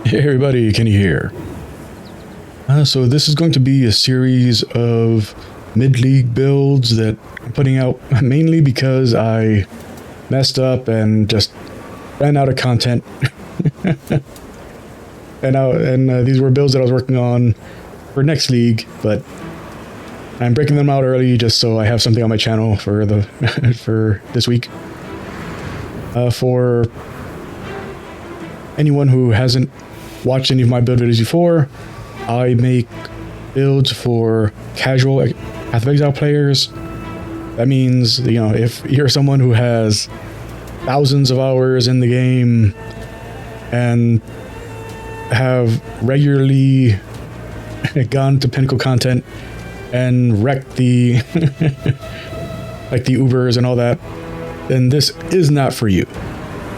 Hey everybody, Kenny here. So this is going to be a series of mid-league builds that I'm putting out mainly because I messed up and just ran out of content. and these were builds that I was working on for next league, but I'm breaking them out early just so I have something on my channel for the for this week. For anyone who hasn't watched any of my build videos before, I make builds for casual Path of Exile players. That means, you know, if you're someone who has thousands of hours in the game and have regularly gone to pinnacle content and wrecked the like the Ubers and all that, then this is not for you.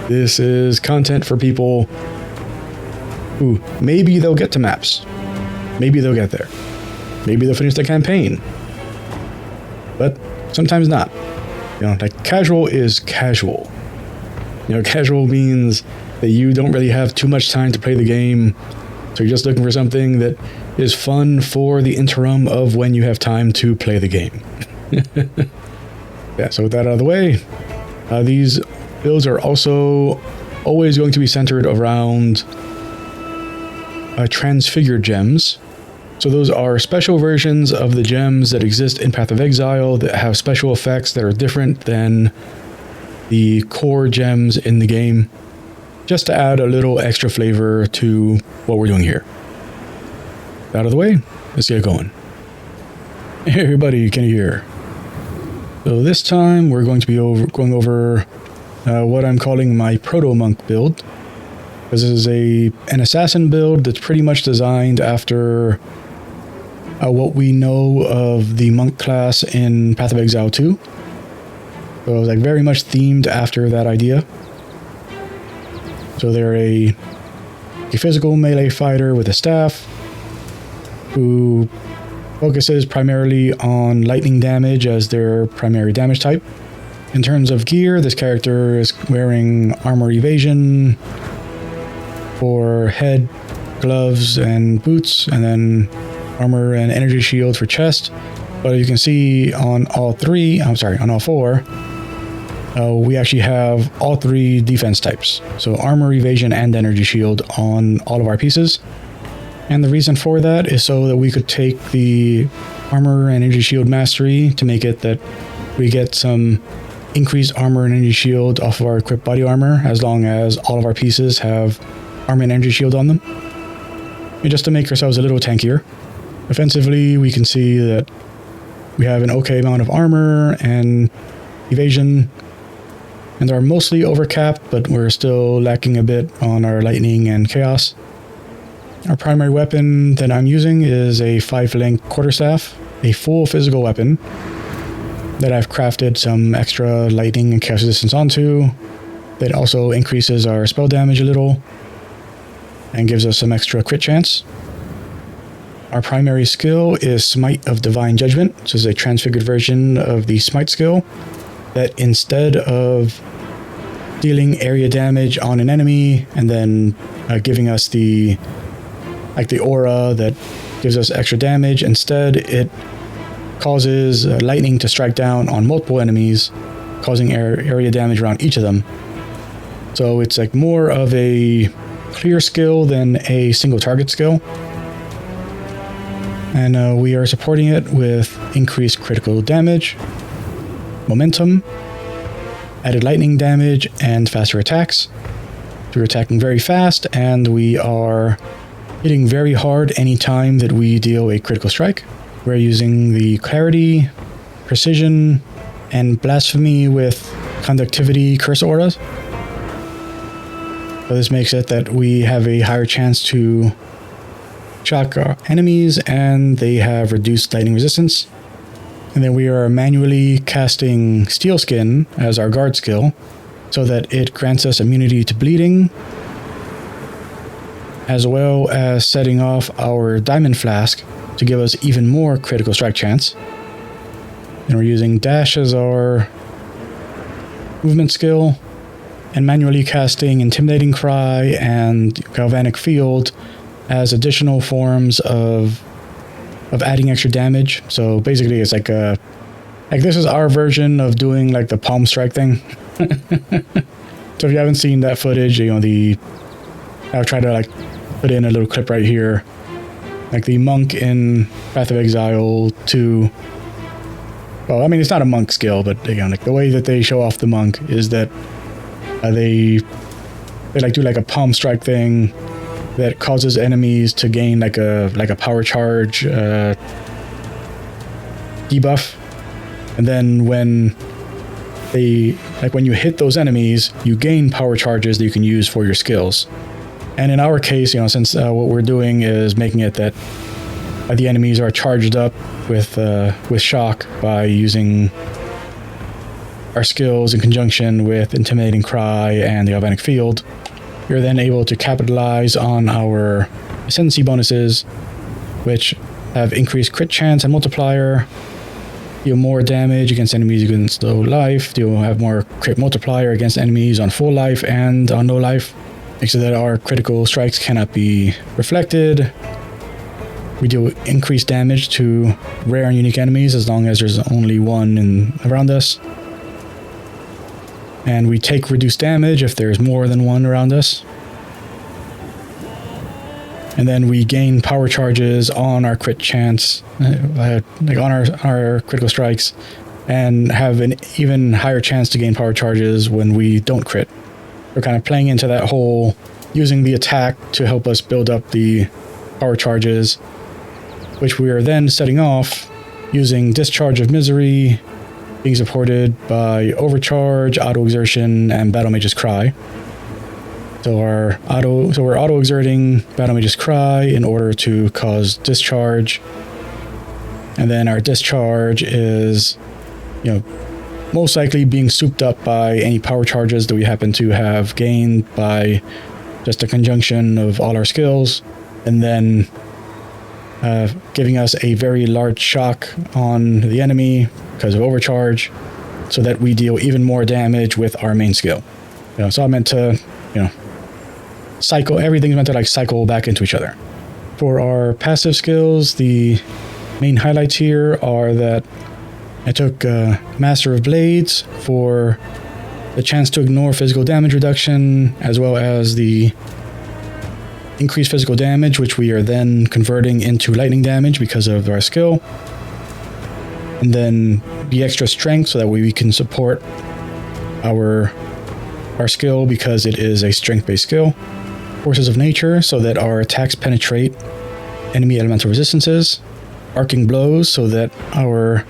This is content for people who maybe they'll get to maps. Maybe they'll get there. Maybe they'll finish the campaign. But sometimes not. You know, like casual is casual. You know, casual means that you don't really have too much time to play the game. So you're just looking for something that is fun for the interim of when you have time to play the game. Yeah, so with that out of the way, these builds are also always going to be centered around transfigured gems. So those are special versions of the gems that exist in Path of Exile that have special effects that are different than the core gems in the game, just to add a little extra flavor to what we're doing here. Out of the way, let's get going. Hey everybody, Kenny here. So this time we're going to be going over what I'm calling my Proto-Monk build. This is an assassin build that's pretty much designed after what we know of the monk class in Path of Exile 2. So it was like very much themed after that idea. So they're a physical melee fighter with a staff who focuses primarily on lightning damage as their primary damage type. In terms of gear, this character is wearing armor evasion for head, gloves, and boots, and then armor and energy shield for chest. But you can see on all four, we actually have all three defense types. So armor, evasion, and energy shield on all of our pieces. And the reason for that is so that we could take the armor and energy shield mastery to make it that we get some increased armor and energy shield off of our equipped body armor, as long as all of our pieces have armor and energy shield on them. And just to make ourselves a little tankier. Offensively, we can see that we have an okay amount of armor and evasion, and they're mostly overcapped, but we're still lacking a bit on our lightning and chaos. Our primary weapon that I'm using is a 5-link quarterstaff, a full physical weapon that I've crafted some extra lightning and chaos resistance onto, that also increases our spell damage a little and gives us some extra crit chance. Our primary skill is Smite of Divine Judgment, which is a transfigured version of the Smite skill that instead of dealing area damage on an enemy and then giving us the aura that gives us extra damage, instead it causes lightning to strike down on multiple enemies, causing area damage around each of them. So it's like more of a clear skill than a single target skill. And we are supporting it with increased critical damage, momentum, added lightning damage, and faster attacks. So we're attacking very fast, and we are hitting very hard any time that we deal a critical strike. We're using the clarity, precision, and blasphemy with conductivity curse auras. So this makes it that we have a higher chance to shock our enemies, and they have reduced lightning resistance. And then we are manually casting Steel Skin as our guard skill, so that it grants us immunity to bleeding, as well as setting off our Diamond Flask to give us even more critical strike chance. And we're using Dash as our movement skill, and manually casting Intimidating Cry and Galvanic Field as additional forms of adding extra damage. So basically it's like this is our version of doing like the palm strike thing. So if you haven't seen that footage, you know, I'll try to like put in a little clip right here. Like the monk in Path of Exile 2. Well, I mean, it's not a monk skill, but again, like the way that they show off the monk is that they like do like a palm strike thing that causes enemies to gain like a power charge debuff, and then when you hit those enemies, you gain power charges that you can use for your skills. And in our case, you know, since what we're doing is making it that the enemies are charged up with shock by using our skills in conjunction with Intimidating Cry and the Galvanic Field, you're then able to capitalize on our ascendancy bonuses, which have increased crit chance and multiplier, deal more damage against enemies against low life, you'll have more crit multiplier against enemies on full life and on low life, so that our critical strikes cannot be reflected. We deal increased damage to rare and unique enemies as long as there's only one around us. And we take reduced damage if there's more than one around us. And then we gain power charges on our crit chance, like on our critical strikes, and have an even higher chance to gain power charges when we don't crit. We're kind of playing into that whole using the attack to help us build up the power charges, which we are then setting off using Discharge of Misery, being supported by Overcharge, Auto Exertion, and Battle Mage's Cry. So we're auto exerting Battle Mage's Cry in order to cause discharge, and then our discharge is, you know, most likely being souped up by any power charges that we happen to have gained by just a conjunction of all our skills, and then giving us a very large shock on the enemy because of overcharge, so that we deal even more damage with our main skill. You know, so I meant to, you know, everything's meant to like cycle back into each other. For our passive skills, the main highlights here are that I took Master of Blades for the chance to ignore physical damage reduction, as well as the increased physical damage, which we are then converting into lightning damage because of our skill. And then the extra strength, so that way we can support our skill because it is a strength-based skill. Forces of Nature, so that our attacks penetrate enemy elemental resistances. Arcing Blows, so that our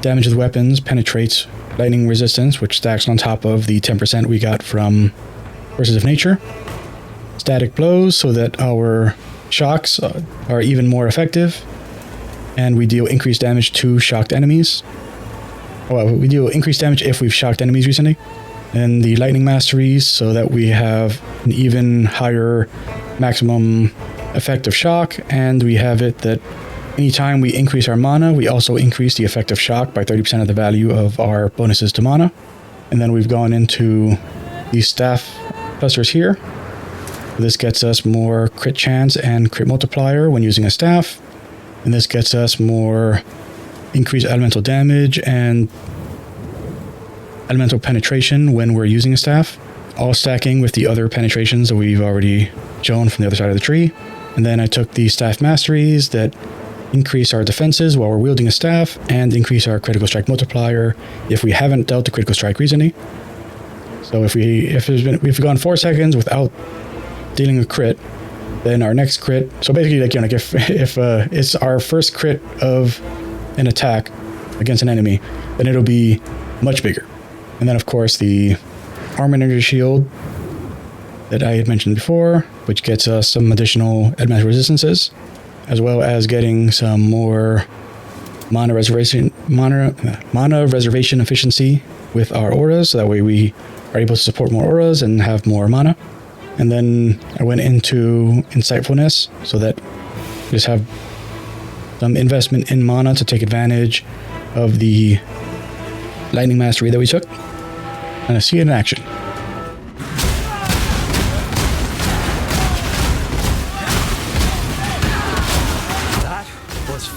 damage with weapons penetrates lightning resistance, which stacks on top of the 10% we got from Forces of Nature. Static Blows, so that our shocks are even more effective, and we deal increased damage to shocked enemies. Well, we deal increased damage if we've shocked enemies recently. And the Lightning Masteries, so that we have an even higher maximum effect of shock, and we have it that anytime we increase our mana, we also increase the effect of shock by 30% of the value of our bonuses to mana. And then we've gone into these staff clusters here. This gets us more crit chance and crit multiplier when using a staff. And this gets us more increased elemental damage and elemental penetration when we're using a staff, all stacking with the other penetrations that we've already shown from the other side of the tree. And then I took the staff masteries that increase our defenses while we're wielding a staff and increase our critical strike multiplier if we haven't dealt a critical strike recently. So if we've gone 4 seconds without dealing a crit, then our next crit, so basically, like, you know, like if it's our first crit of an attack against an enemy, then it'll be much bigger. And then, of course, the Armor Energy Shield that I had mentioned before, which gets us some additional elemental resistances, as well as getting some more mana reservation efficiency with our auras, so that way we are able to support more auras and have more mana. And then I went into Insightfulness, so that we just have some investment in mana to take advantage of the Lightning Mastery that we took. And I see it in action.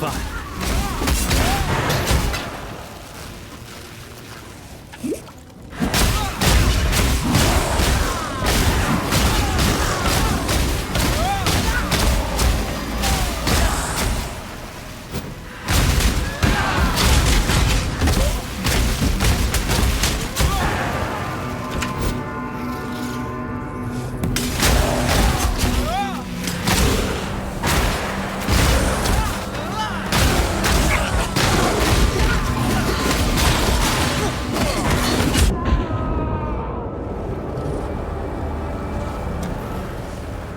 fun.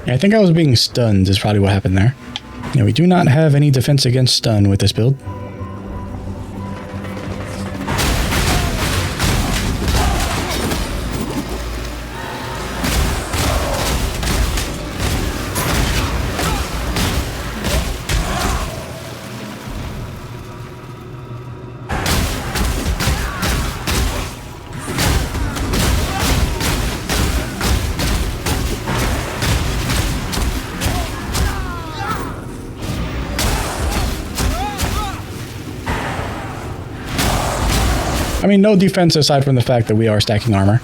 I think I was being stunned is probably what happened there. Yeah, we do not have any defense against stun with this build. I mean, no defense aside from the fact that we are stacking armor.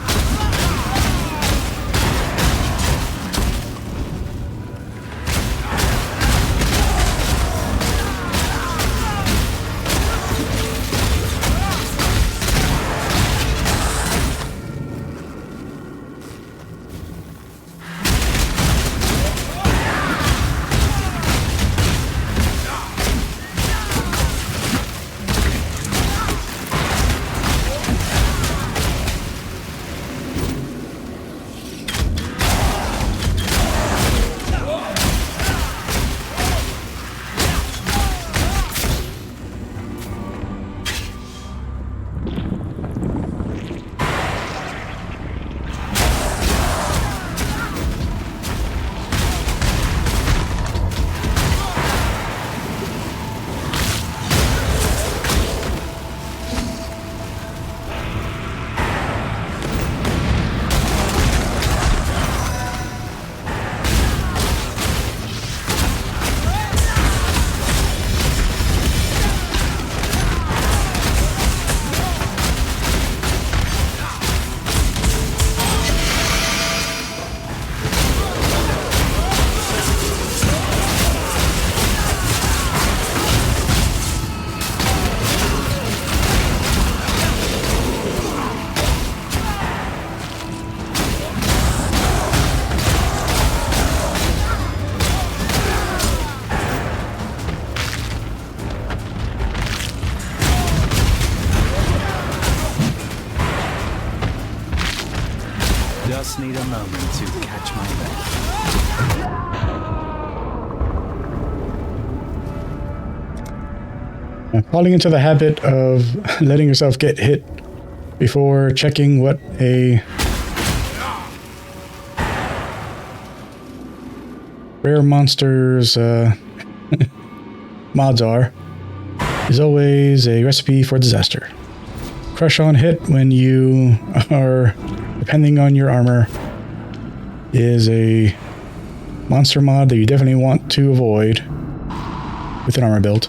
Just need a moment to catch my breath. Falling into the habit of letting yourself get hit before checking what a rare monster's mods are is always a recipe for disaster. Crush on hit when you are depending on your armor is a monster mod that you definitely want to avoid with an armor build.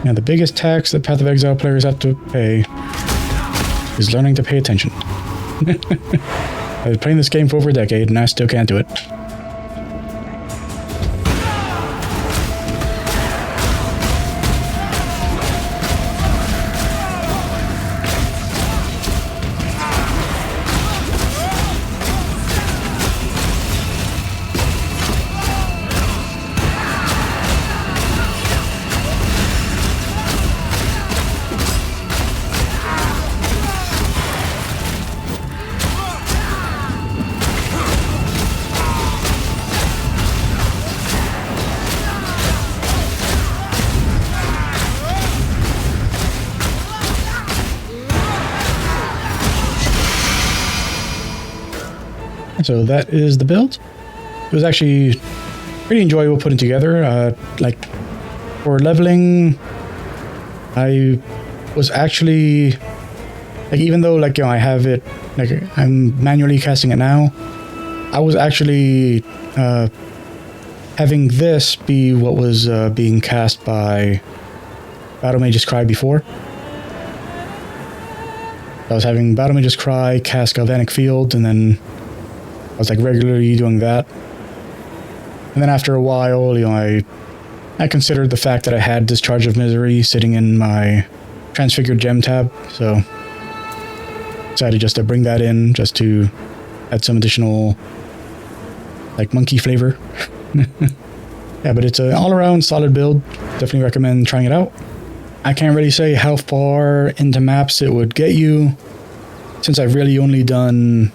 Now, the biggest tax that Path of Exile players have to pay is learning to pay attention. I've been playing this game for over a decade, and I still can't do it. so that is the build. It was actually pretty enjoyable putting together. Like for leveling, I was actually like, even though like, you know, I have it, like I'm manually casting it now, I was actually having this be what was being cast by Battle Mage's Cry before. I was having Battle Mage's Cry, cast Galvanic Field, and then I was like regularly doing that. And then after a while, you know, I considered the fact that I had Discharge of Misery sitting in my Transfigured Gem tab, so decided just to bring that in just to add some additional like monkey flavor. Yeah, but it's an all-around solid build. Definitely recommend trying it out. I can't really say how far into maps it would get you, since I've really only done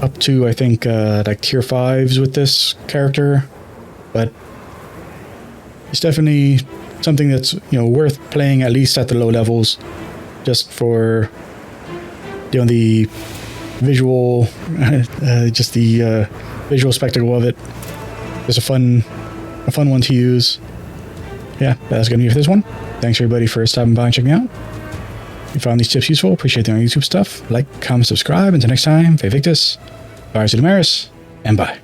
up to, I think, like tier 5s with this character, but it's definitely something that's, you know, worth playing at least at the low levels, just for, you know, the visual, just the visual spectacle of it. It's a fun one to use. Yeah, that's gonna be it for this one. Thanks everybody for stopping by and checking me out. If you found these tips useful, appreciate the YouTube stuff. Like, comment, subscribe. Until next time, Fae Victus, Virus to Damaris, and bye.